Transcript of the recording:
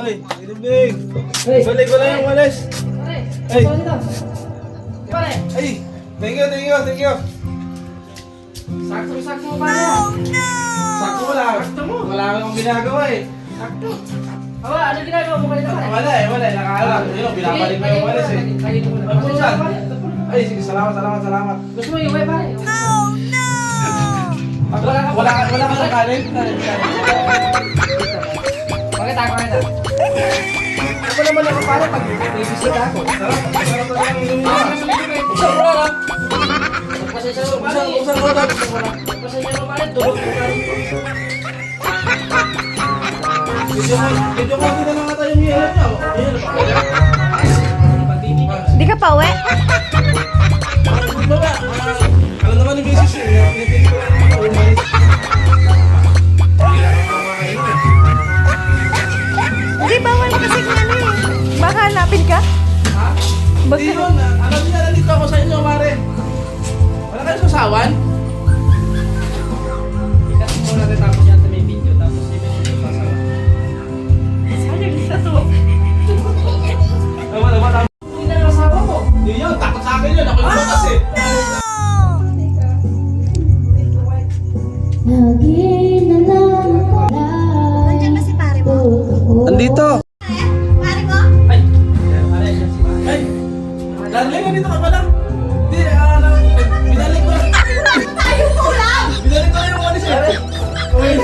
Ay, good evening. Hey. Balik ko lang yung walis. Pare, Ay. sorry daw. Pare, Ay, thank you. sakto mo pare. Sakto wala. Sakto mo. Wala akong ginagawa eh. Sakto. Awa, ano ginagawa mo kanina pare? Wala eh, nakaalam. Yun, binabalik ko yung walis eh. Kainin mo na. Ay, Pasensya saan? na, pare. Ay, sige, salamat. Gusto mo iuwi pare? Wala ka sa kanin? Pakita. Ako naman ako pare pag bibisita ako. Sarap talaga yung inumin mo. Usap mo lang. Pasensya mo pare. Usap mo lang. Pasensya mo pare, tulog ko pare. Video ko din na lang tayo yung hihilap niya. Hihilap ako. Di ka pa uwi? Di ba ba? Alam naman ni Mrs. Nitin ko lang yung umalis. Hindi, bawal kasi kung ano eh. Baka hanapin ka? Ha? Hindi yun. Alam niya, nandito ako sa inyo, Mare. Wala kayong sasawan? Ikat mo natin tapos yan may video tapos i-video yung sasawa. Sayang sa to. Tama. Hindi na ang asawa ko. Hindi yun, takot sa akin yun. Ako yung batas eh. Nandiyan ba si pare mo? Andito. Pare ko? Ay! Pare, siya si pare. Ay, darling, nandito ka pala. Hindi, binalik ko lang. Tayo ko lang! Binalik ko lang yung walis eh.